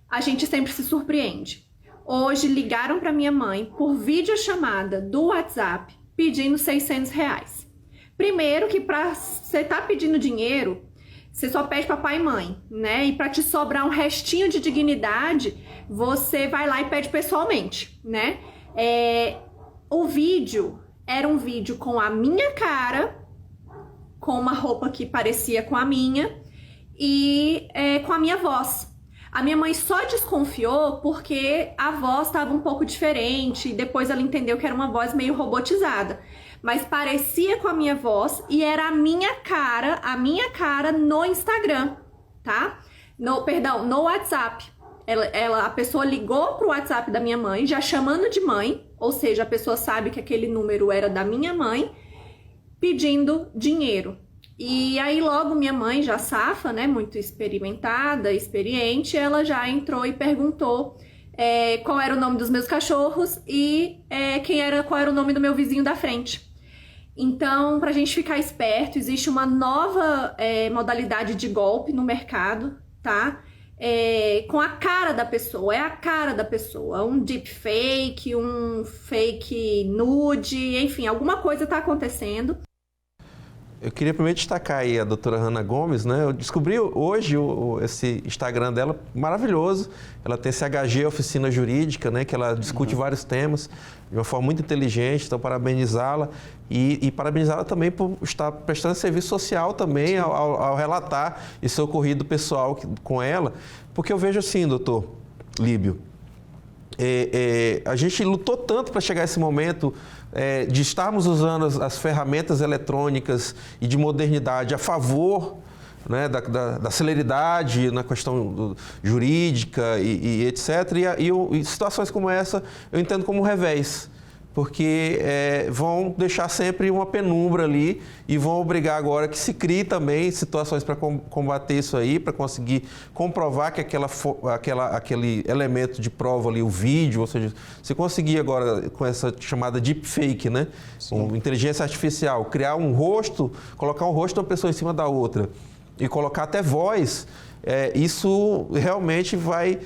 a gente sempre se surpreende. Hoje ligaram para minha mãe por videochamada do WhatsApp pedindo R$600. Primeiro que para você estar pedindo dinheiro, você só pede papai e mãe, né? E para te sobrar um restinho de dignidade, você vai lá e pede pessoalmente, né? O vídeo era um vídeo com a minha cara, com uma roupa que parecia com a minha e com a minha voz. A minha mãe só desconfiou porque a voz estava um pouco diferente e depois ela entendeu que era uma voz meio robotizada. Mas parecia com a minha voz e era a minha cara no Instagram, tá? No WhatsApp. A pessoa ligou pro WhatsApp da minha mãe, já chamando de mãe, ou seja, a pessoa sabe que aquele número era da minha mãe, pedindo dinheiro. E aí logo minha mãe, já safa, né, muito experimentada, experiente, ela já entrou e perguntou qual era o nome dos meus cachorros e qual era o nome do meu vizinho da frente. Então, pra gente ficar esperto, existe uma nova modalidade de golpe no mercado, tá? Com a cara da pessoa, é a cara da pessoa, um deepfake, um fake nude, enfim, alguma coisa tá acontecendo. Eu queria primeiro destacar aí a doutora Hanna Gomes, né? Eu descobri hoje esse Instagram dela maravilhoso. Ela tem esse HG, Oficina Jurídica, né? Que ela discute vários temas de uma forma muito inteligente, então parabenizá-la e parabenizá-la também por estar prestando serviço social também ao relatar esse ocorrido pessoal com ela, porque eu vejo assim, doutor Líbio, a gente lutou tanto para chegar a esse momento de estarmos usando as ferramentas eletrônicas e de modernidade a favor, né, da celeridade na questão jurídica e etc. E situações como essa eu entendo como revés, porque vão deixar sempre uma penumbra ali e vão obrigar agora que se crie também situações para combater isso aí, para conseguir comprovar que aquele elemento de prova ali, o vídeo, ou seja, você conseguir agora com essa chamada deepfake, né, com inteligência artificial, criar um rosto, colocar um rosto de uma pessoa em cima da outra e colocar até voz, isso realmente vai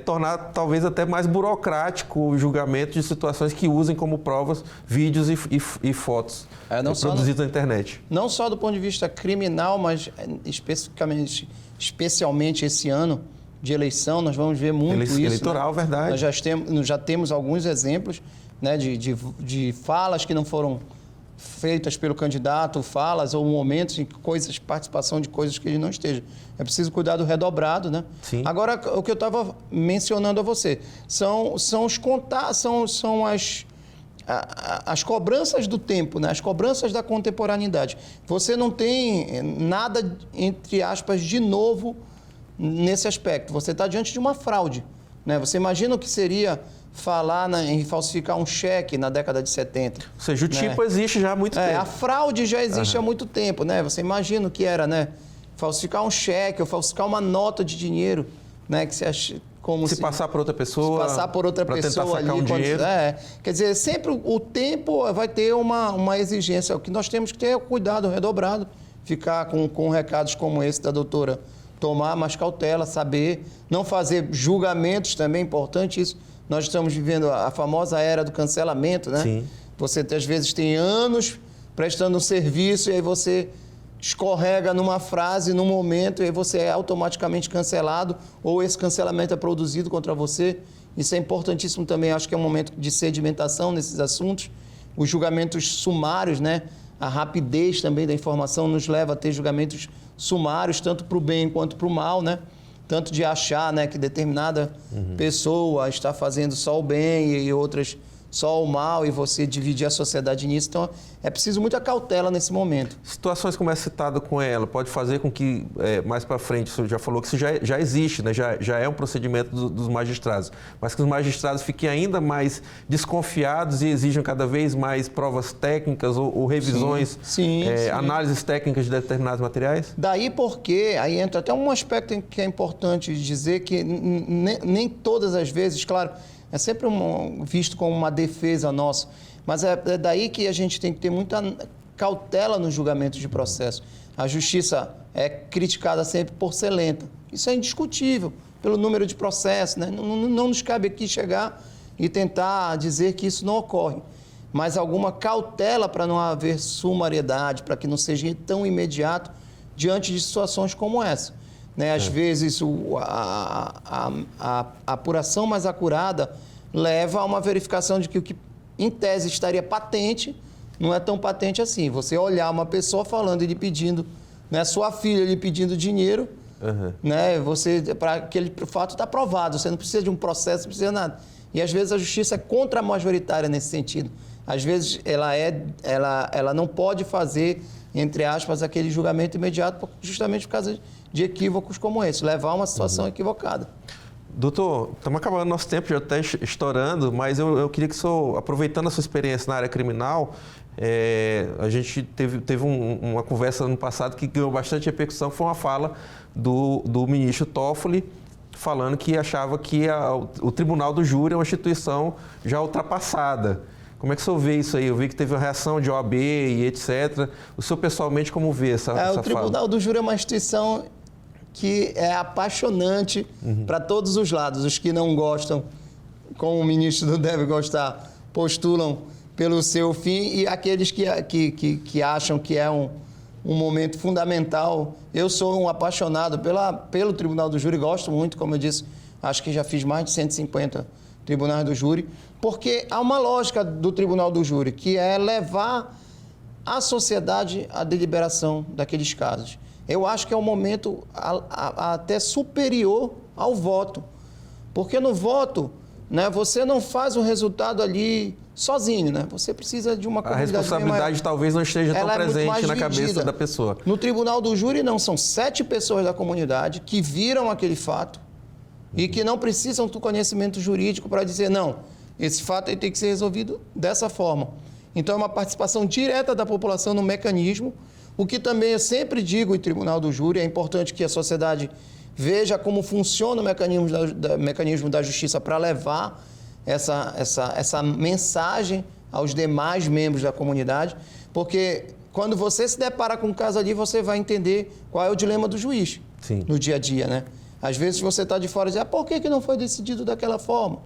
tornar talvez até mais burocrático o julgamento de situações que usem como provas vídeos e fotos produzidos na internet. Não só do ponto de vista criminal, mas especialmente esse ano de eleição, nós vamos ver muito isso. Eleitoral, né? Verdade. Nós já temos alguns exemplos, né, de falas que não foram feitas pelo candidato, falas ou momentos em participação de coisas que ele não esteja. É preciso cuidado redobrado, né? Sim. Agora, o que eu estava mencionando a você, são as cobranças do tempo, né? As cobranças da contemporaneidade. Você não tem nada, entre aspas, de novo nesse aspecto. Você está diante de uma fraude, né? Você imagina o que seria falar em falsificar um cheque na década de 70. Ou seja, o tipo existe já há muito tempo. A fraude já existe há muito tempo, né? Você imagina o que era, né? Falsificar um cheque ou falsificar uma nota de dinheiro, né? Que você acha como se passar por outra pessoa. Se passar por outra pessoa tentar sacar ali, dinheiro. Quer dizer, sempre o tempo vai ter uma exigência. O que nós temos que ter é o cuidado redobrado, ficar com recados como esse da doutora, tomar mais cautela, saber, não fazer julgamentos também, é importante isso. Nós estamos vivendo a famosa era do cancelamento, né? Sim. Você, às vezes, tem anos prestando um serviço e aí você escorrega numa frase, num momento, e aí você é automaticamente cancelado ou esse cancelamento é produzido contra você. Isso é importantíssimo também, acho que é um momento de sedimentação nesses assuntos. Os julgamentos sumários, né? A rapidez também da informação nos leva a ter julgamentos sumários, tanto para o bem quanto para o mal, né? Tanto de achar, né, que determinada pessoa está fazendo só o bem e outras só o mal, e você dividir a sociedade nisso. Então, é preciso muita cautela nesse momento. Situações como é citado com ela, pode fazer com que, mais para frente, você já falou que isso já existe, né? Já é um procedimento dos magistrados, mas que os magistrados fiquem ainda mais desconfiados e exijam cada vez mais provas técnicas ou revisões, sim. análises técnicas de determinados materiais? Daí porque, aí entra até um aspecto que é importante dizer, que nem todas as vezes, claro, é sempre visto como uma defesa nossa, mas é daí que a gente tem que ter muita cautela nos julgamentos de processo. A justiça é criticada sempre por ser lenta. Isso é indiscutível, pelo número de processos, né? Não nos cabe aqui chegar e tentar dizer que isso não ocorre, mas alguma cautela para não haver sumariedade, para que não seja tão imediato diante de situações como essa. Né? Às vezes, a apuração mais acurada leva a uma verificação de que o que, em tese, estaria patente, não é tão patente assim. Você olhar uma pessoa falando e lhe pedindo, né, sua filha lhe pedindo dinheiro, né, para aquele fato está provado, você não precisa de um processo, não precisa de nada. E, às vezes, a justiça é contra-majoritária nesse sentido. Às vezes, ela não pode fazer, entre aspas, aquele julgamento imediato, justamente por causa de equívocos como esse, levar a uma situação equivocada. Doutor, estamos acabando nosso tempo, já está estourando, mas eu queria que o senhor, aproveitando a sua experiência na área criminal, a gente teve uma conversa ano passado que ganhou bastante repercussão, que foi uma fala do ministro Toffoli, falando que achava que o Tribunal do Júri é uma instituição já ultrapassada. Como é que o senhor vê isso aí? Eu vi que teve uma reação de OAB e etc. O senhor pessoalmente como vê essa fala? O Tribunal do Júri é uma instituição que é apaixonante para todos os lados. Os que não gostam, como o ministro não deve gostar, postulam pelo seu fim, e aqueles que acham que é um momento fundamental. Eu sou um apaixonado pelo Tribunal do Júri, gosto muito, como eu disse, acho que já fiz mais de 150 tribunais do júri, porque há uma lógica do Tribunal do Júri, que é levar a sociedade à deliberação daqueles casos. Eu acho que é um momento até superior ao voto, porque no voto, né, você não faz o resultado ali sozinho, né? Você precisa de uma comunidade. A responsabilidade talvez não esteja tão presente na cabeça da pessoa. No Tribunal do Júri, não, são 7 pessoas da comunidade que viram aquele fato e que não precisam do conhecimento jurídico para dizer, não, esse fato aí tem que ser resolvido dessa forma. Então, é uma participação direta da população no mecanismo, o que também eu sempre digo em Tribunal do Júri, é importante que a sociedade veja como funciona o mecanismo da justiça para levar essa mensagem aos demais membros da comunidade, porque quando você se depara com um caso ali, você vai entender qual é o dilema do juiz. Sim. no dia a dia, né? Às vezes você está de fora e diz, por que não foi decidido daquela forma?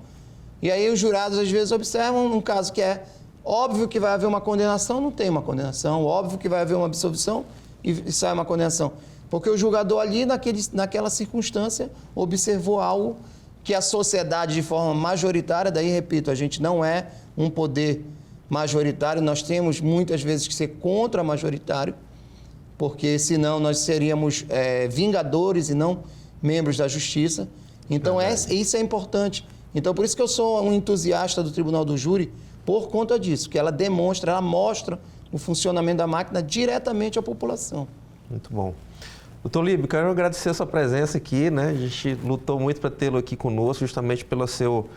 E aí os jurados às vezes observam um caso que é óbvio que vai haver uma condenação, não tem uma condenação, óbvio que vai haver uma absolvição e sai uma condenação. Porque o julgador ali, naquela circunstância, observou algo que a sociedade, de forma majoritária, daí, repito, a gente não é um poder majoritário, nós temos muitas vezes que ser contra-majoritário, porque senão nós seríamos vingadores e não membros da justiça. Então, isso é importante. Então, por isso que eu sou um entusiasta do Tribunal do Júri, por conta disso, que ela mostra o funcionamento da máquina diretamente à população. Muito bom. Doutor Líbio, quero agradecer a sua presença aqui, né? A gente lutou muito para tê-lo aqui conosco, justamente pelo seu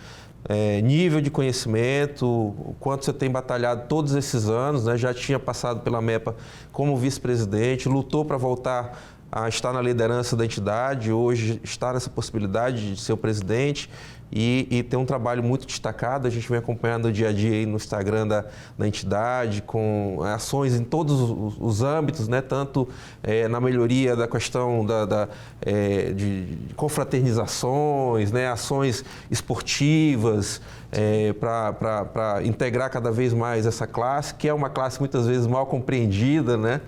nível de conhecimento, o quanto você tem batalhado todos esses anos, né? Já tinha passado pela MEPA como vice-presidente, lutou para voltar a estar na liderança da entidade, hoje está nessa possibilidade de ser o presidente e ter um trabalho muito destacado. A gente vem acompanhando o dia a dia aí no Instagram da entidade, com ações em todos os âmbitos, né? Tanto na melhoria da questão de confraternizações, né? Ações esportivas, para integrar cada vez mais essa classe, que é uma classe muitas vezes mal compreendida, né?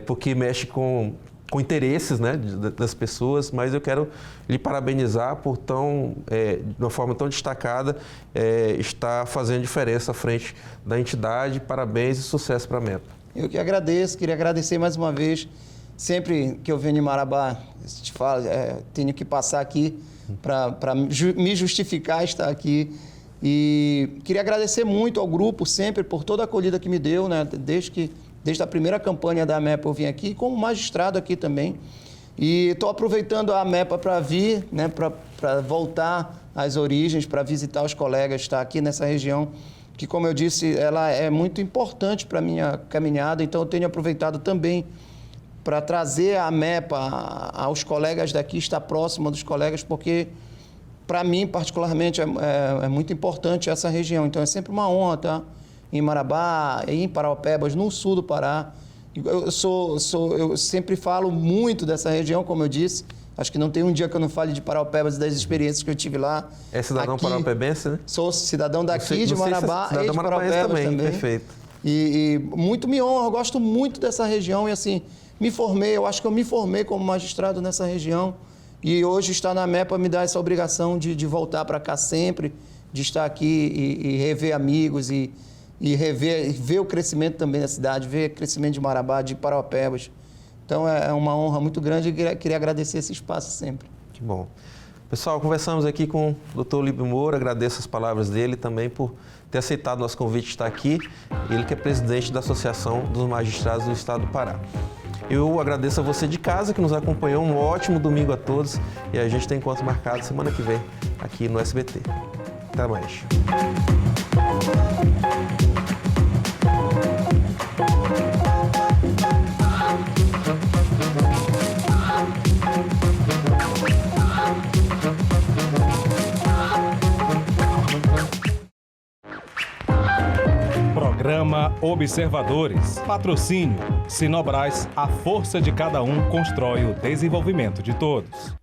Porque mexe com interesses, né, das pessoas, mas eu quero lhe parabenizar por de uma forma tão destacada, estar fazendo diferença à frente da entidade. Parabéns e sucesso para a MEPA. Eu que agradeço, queria agradecer mais uma vez. Sempre que eu venho em Marabá, te falo, tenho que passar aqui para me justificar estar aqui. E queria agradecer muito ao grupo sempre por toda a acolhida que me deu, né, desde a primeira campanha da MEPA eu vim aqui, como magistrado aqui também. E estou aproveitando a MEPA para vir, né, para voltar às origens, para visitar os colegas, estar aqui nessa região, que, como eu disse, ela é muito importante para a minha caminhada. Então, eu tenho aproveitado também para trazer a MEPA aos colegas daqui, estar próximo dos colegas, porque, para mim, particularmente, é muito importante essa região. Então, é sempre uma honra estar em Marabá, em Parauapebas, no sul do Pará. Eu sempre falo muito dessa região, como eu disse. Acho que não tem um dia que eu não fale de Parauapebas e das experiências que eu tive lá. É cidadão parauapebense, né? Sou cidadão daqui, de Marabá e de Parauapebas também. Perfeito. E muito me honra, eu gosto muito dessa região e assim, eu acho que eu me formei como magistrado nessa região e hoje estar na MEPA me dá essa obrigação de voltar para cá sempre, de estar aqui e rever amigos e ver o crescimento também da cidade, ver o crescimento de Marabá, de Parauapebas. Então, é uma honra muito grande e queria agradecer esse espaço sempre. Que bom. Pessoal, conversamos aqui com o Dr. Líbio Moura, agradeço as palavras dele também por ter aceitado nosso convite de estar aqui. Ele que é presidente da Associação dos Magistrados do Estado do Pará. Eu agradeço a você de casa que nos acompanhou, um ótimo domingo a todos e a gente tem encontro marcado semana que vem aqui no SBT. Até mais. Programa Observadores. Patrocínio. Sinobras, a força de cada um constrói o desenvolvimento de todos.